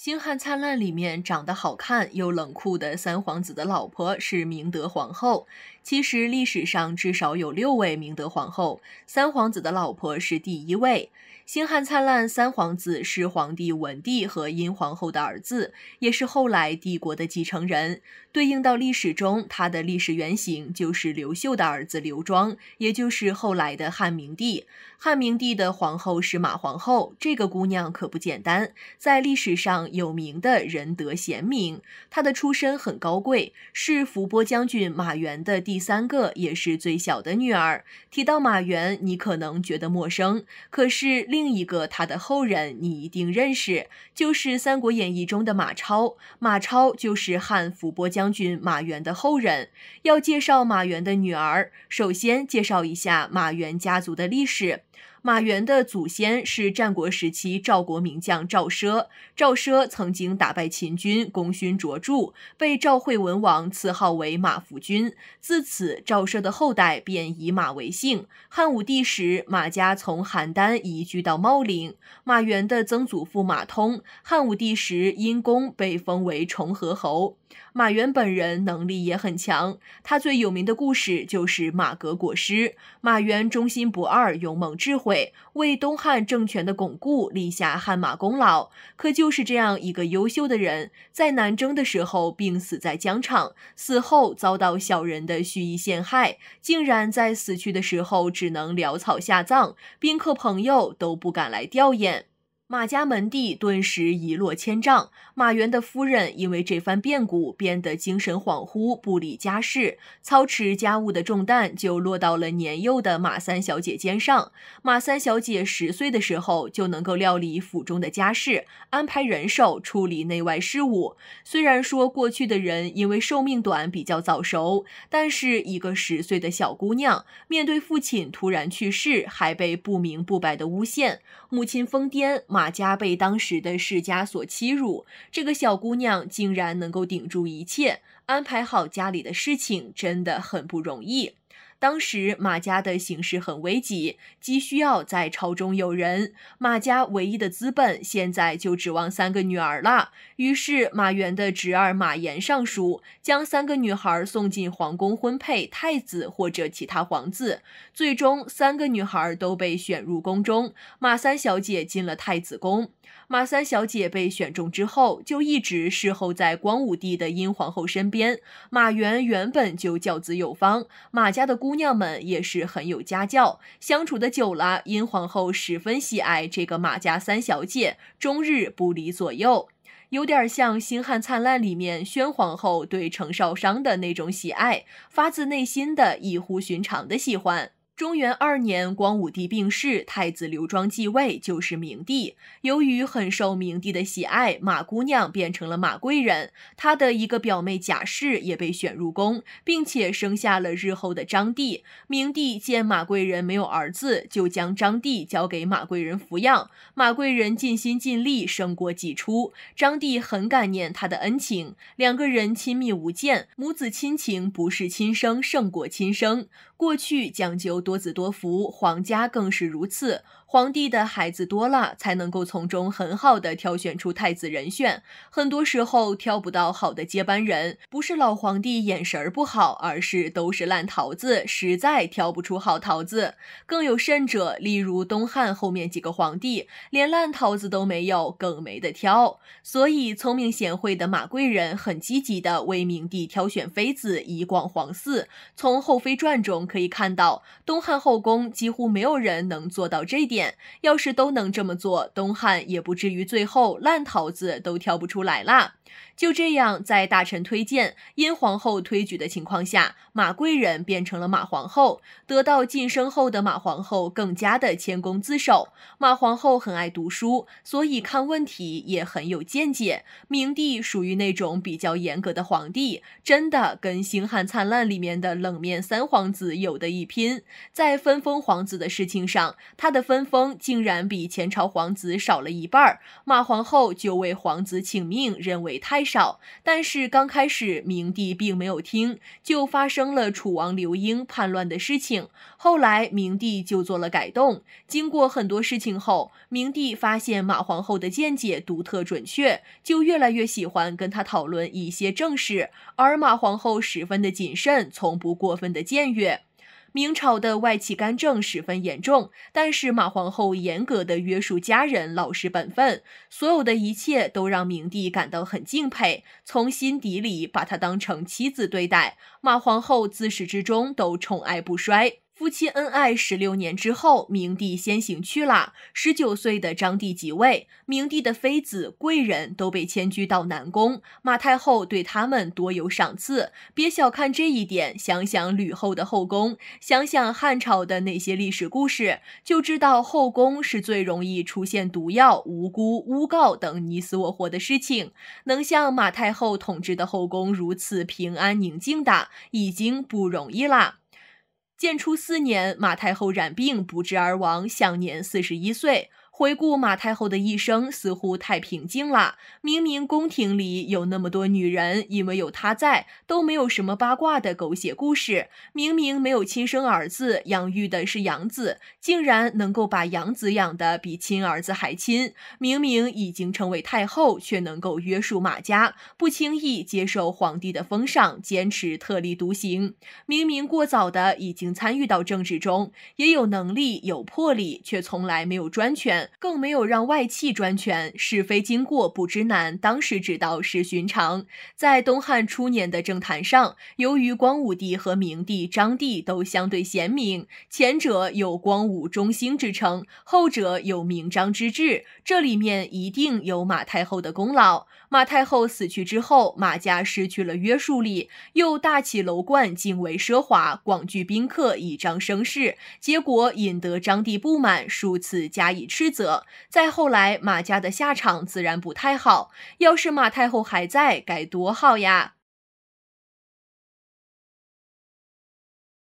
星汉灿烂里面长得好看又冷酷的三皇子的老婆是明德皇后。其实历史上至少有6位明德皇后，三皇子的老婆是第1位。星汉灿烂三皇子是皇帝文帝和殷皇后的儿子，也是后来帝国的继承人。对应到历史中，他的历史原型就是刘秀的儿子刘庄，也就是后来的汉明帝。汉明帝的皇后是马皇后，这个姑娘可不简单，在历史上有名的仁德贤明。她的出身很高贵，是伏波将军马援的第3个也是最小的女儿。提到马援，你可能觉得陌生，可是另一个他的后人你一定认识，就是《三国演义》中的马超。马超就是汉伏波将军马援的后人。要介绍马援的女儿，首先介绍一下马援家族的历史。马援的祖先是战国时期赵国名将赵奢，赵奢曾经打败秦军，功勋卓著，被赵惠文王赐号为马服君。自此，赵奢的后代便以马为姓。汉武帝时，马家从邯郸移居到茂陵。马援的曾祖父马通，汉武帝时因功被封为崇和侯。马援本人能力也很强，他最有名的故事就是马革裹尸。马援忠心不二，勇猛智慧，为东汉政权的巩固立下汗马功劳。可就是这样一个优秀的人，在南征的时候病死在疆场，死后遭到小人的蓄意陷害，竟然在死去的时候只能潦草下葬，宾客朋友都不敢来吊唁。马家门第顿时一落千丈，马援的夫人因为这番变故变得精神恍惚，不理家事，操持家务的重担就落到了年幼的马三小姐肩上。马三小姐10岁的时候就能够料理府中的家事，安排人手处理内外事务。虽然说过去的人因为寿命短比较早熟，但是一个10岁的小姑娘面对父亲突然去世，还被不明不白的诬陷，母亲疯癫，马家被当时的世家所欺辱，这个小姑娘竟然能够顶住一切，安排好家里的事情，真的很不容易。当时马家的形势很危急，急需要在朝中有人，马家唯一的资本现在就指望3个女儿了。于是马援的侄儿马炎上书，将3个女孩送进皇宫婚配太子或者其他皇子。最终3个女孩都被选入宫中，马三小姐进了太子宫。马三小姐被选中之后，就一直侍候在光武帝的殷皇后身边。马援原本就教子有方，马家的姑娘们也是很有家教，相处的久了，殷皇后十分喜爱这个马家三小姐，终日不离左右。有点像《星汉灿烂》里面宣皇后对程少商的那种喜爱，发自内心的异乎寻常的喜欢。中元2年，光武帝病逝，太子刘庄继位，就是明帝。由于很受明帝的喜爱，马姑娘变成了马贵人，她的一个表妹贾氏也被选入宫，并且生下了日后的张帝。明帝见马贵人没有儿子，就将张帝交给马贵人抚养。马贵人尽心尽力，胜过己出。张帝很感念她的恩情，2个人亲密无间，母子亲情不是亲生胜过亲生。过去讲究多子多福，皇家更是如此。皇帝的孩子多了，才能够从中很好的挑选出太子人选。很多时候挑不到好的接班人，不是老皇帝眼神不好，而是都是烂桃子，实在挑不出好桃子。更有甚者，例如东汉后面几个皇帝，连烂桃子都没有，更没得挑。所以聪明贤惠的马贵人很积极的为明帝挑选妃子，以广皇嗣。从《后妃传》中可以看到，东汉后宫几乎没有人能做到这点。要是都能这么做，东汉也不至于最后烂桃子都挑不出来啦。就这样，在大臣推荐、殷皇后推举的情况下，马贵人变成了马皇后。得到晋升后的马皇后更加的谦恭自守。马皇后很爱读书，所以看问题也很有见解。明帝属于那种比较严格的皇帝，真的跟《星汉灿烂》里面的冷面三皇子有的一拼。在分封皇子的事情上，他的分封竟然比前朝皇子少了1半。马皇后就为皇子请命，认为太太少。但是刚开始明帝并没有听，就发生了楚王刘英叛乱的事情。后来明帝就做了改动，经过很多事情后，明帝发现马皇后的见解独特准确，就越来越喜欢跟她讨论一些正事，而马皇后十分的谨慎，从不过分的僭越。明朝的外戚干政十分严重，但是马皇后严格的约束家人，老实本分，所有的一切都让明帝感到很敬佩，从心底里把她当成妻子对待。马皇后自始至终都宠爱不衰。夫妻恩爱16年之后，明帝先行去了，19岁的张帝即位，明帝的妃子、贵人都被迁居到南宫，马太后对他们多有赏赐。别小看这一点，想想吕后的后宫，想想汉朝的那些历史故事，就知道后宫是最容易出现毒药、无辜、诬告等你死我活的事情。能像马太后统治的后宫如此平安宁静的，已经不容易啦。建初4年，马太后染病不治而亡，享年41岁。回顾马太后的一生，似乎太平静了。明明宫廷里有那么多女人，因为有她在，都没有什么八卦的狗血故事。明明没有亲生儿子，养育的是养子，竟然能够把养子养得比亲儿子还亲。明明已经成为太后，却能够约束马家，不轻易接受皇帝的封赏，坚持特立独行。明明过早的已经参与到政治中，也有能力有魄力，却从来没有专权，更没有让外戚专权。是非经过不知难，当时知道是寻常。在东汉初年的政坛上，由于光武帝和明帝、章帝都相对贤明，前者有光武中兴之称，后者有明章之治，这里面一定有马太后的功劳。马太后死去之后，马家失去了约束力，又大起楼观，敬畏奢华，广聚宾客，以彰声势，结果引得章帝不满，数次加以斥责。再后来，马家的下场自然不太好。要是马太后还在，该多好呀！